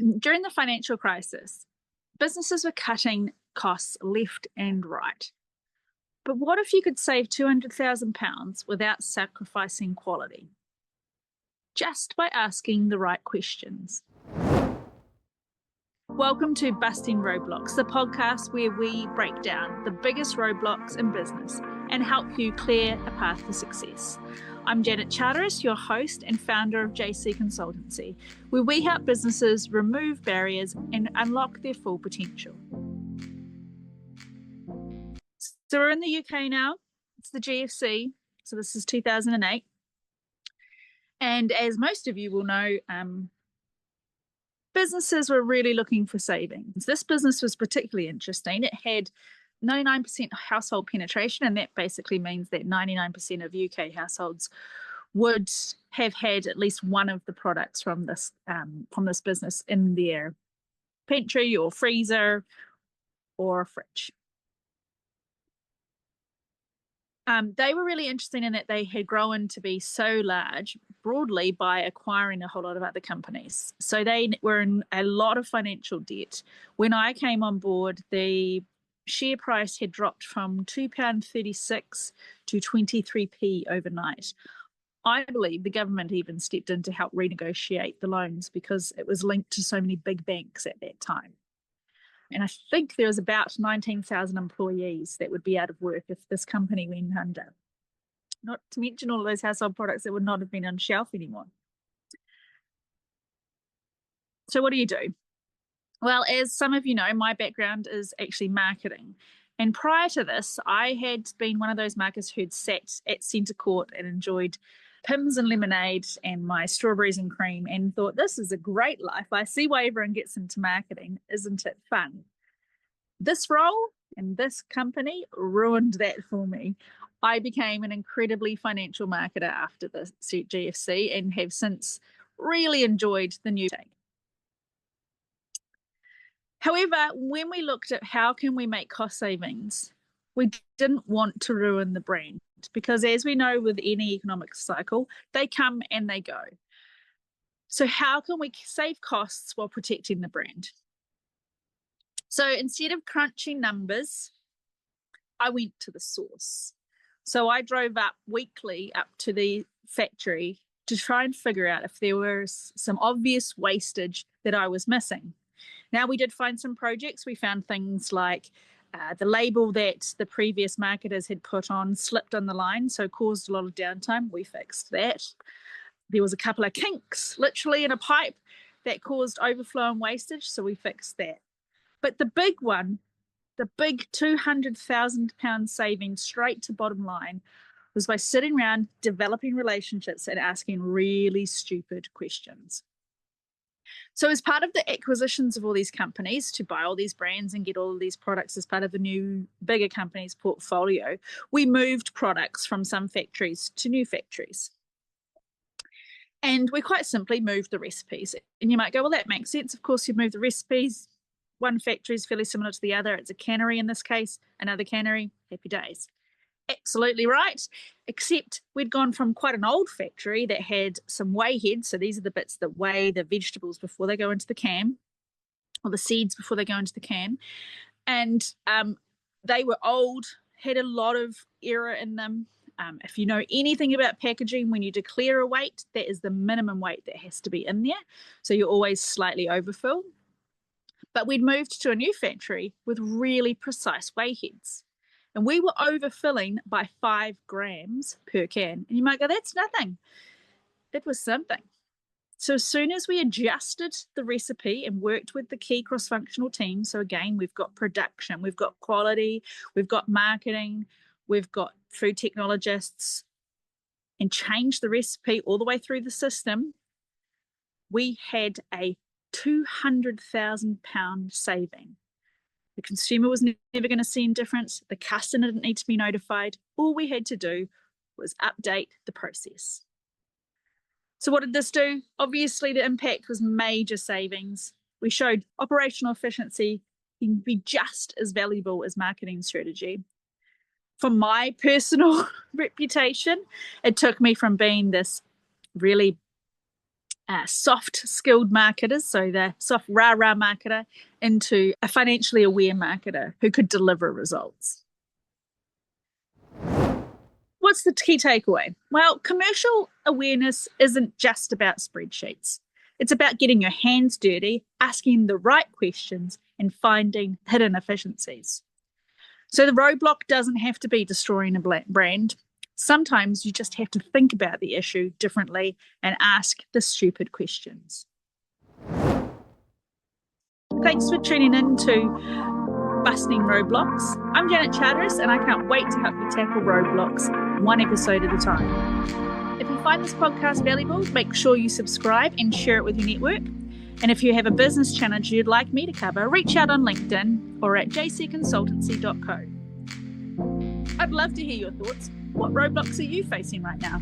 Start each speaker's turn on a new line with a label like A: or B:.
A: During the financial crisis, businesses were cutting costs left and right. But what if you could save £200,000 without sacrificing quality? Just by asking the right questions. Welcome to Busting Roadblocks, the podcast where we break down the biggest roadblocks in business and help you clear a path to success. I'm Janet Charteris, your host and founder of JC Consultancy, where we help businesses remove barriers and unlock their full potential. So we're in the UK now. It's the GFC. So this is 2008. And as most of you will know, businesses were really looking for savings. This business was particularly interesting. It had 99% household penetration, and that basically means that 99% of UK households would have had at least one of the products from this business in their pantry or freezer or fridge. They were really interesting in that they had grown to be so large broadly by acquiring a whole lot of other companies. So they were in a lot of financial debt. When I came on board, the share price had dropped from £2.36 to 23p overnight. I believe the government even stepped in to help renegotiate the loans because it was linked to so many big banks at that time. And I think there was about 19,000 employees that would be out of work if this company went under. Not to mention all those household products that would not have been on shelf anymore. So what do you do? Well, as some of you know, my background is actually marketing. And prior to this, I had been one of those marketers who'd sat at centre court and enjoyed Pims and lemonade and my strawberries and cream and thought, this is a great life. I see why everyone gets into marketing. Isn't it fun? This role and this company ruined that for me. I became an incredibly financial marketer after the GFC and have since really enjoyed the new take. However, when we looked at how can we make cost savings, we didn't want to ruin the brand because as we know with any economic cycle, they come and they go. So how can we save costs while protecting the brand? So instead of crunching numbers, I went to the source. So I drove up weekly up to the factory to try and figure out if there was some obvious wastage that I was missing. Now, we did find some projects. We found things like the label that the previous marketers had put on slipped on the line, so caused a lot of downtime. We fixed that. There was a couple of kinks, literally in a pipe, that caused overflow and wastage, so we fixed that. But the big one, the big £200,000 saving straight to bottom line, was by sitting around developing relationships and asking really stupid questions. So as part of the acquisitions of all these companies to buy all these brands and get all of these products as part of the new bigger company's portfolio, we moved products from some factories to new factories. And we quite simply moved the recipes. And you might go, well, that makes sense. Of course, you move the recipes. One factory is fairly similar to the other. It's a cannery in this case, another cannery, happy days. Absolutely right, except we'd gone from quite an old factory that had some weigh heads. So these are the bits that weigh the vegetables before they go into the can, or the seeds before they go into the can. And they were old, had a lot of error in them. If you know anything about packaging, when you declare a weight, that is the minimum weight that has to be in there. So you're always slightly overfill. But we'd moved to a new factory with really precise weigh heads. And we were overfilling by 5 grams per can. And you might go, that's nothing. It was something. So as soon as we adjusted the recipe and worked with the key cross-functional teams, so again, we've got production, we've got quality, we've got marketing, we've got food technologists, and changed the recipe all the way through the system, we had a £200,000 saving. The consumer was never going to see a difference. The customer didn't need to be notified. All we had to do was update the process. So what did this do? Obviously, the impact was major savings. We showed operational efficiency can be just as valuable as marketing strategy. For my personal reputation, it took me from being this really soft skilled marketers, so the soft rah-rah marketer, into a financially aware marketer who could deliver results. What's the key takeaway? Well, commercial awareness isn't just about spreadsheets. It's about getting your hands dirty, asking the right questions, and finding hidden efficiencies. So the roadblock doesn't have to be destroying a brand. Sometimes you just have to think about the issue differently and ask the stupid questions. Thanks for tuning in to Busting Roadblocks. I'm Janet Charteris, and I can't wait to help you tackle roadblocks one episode at a time. If you find this podcast valuable, make sure you subscribe and share it with your network. And if you have a business challenge you'd like me to cover, reach out on LinkedIn or at jcconsultancy.co. I'd love to hear your thoughts. What roadblocks are you facing right now?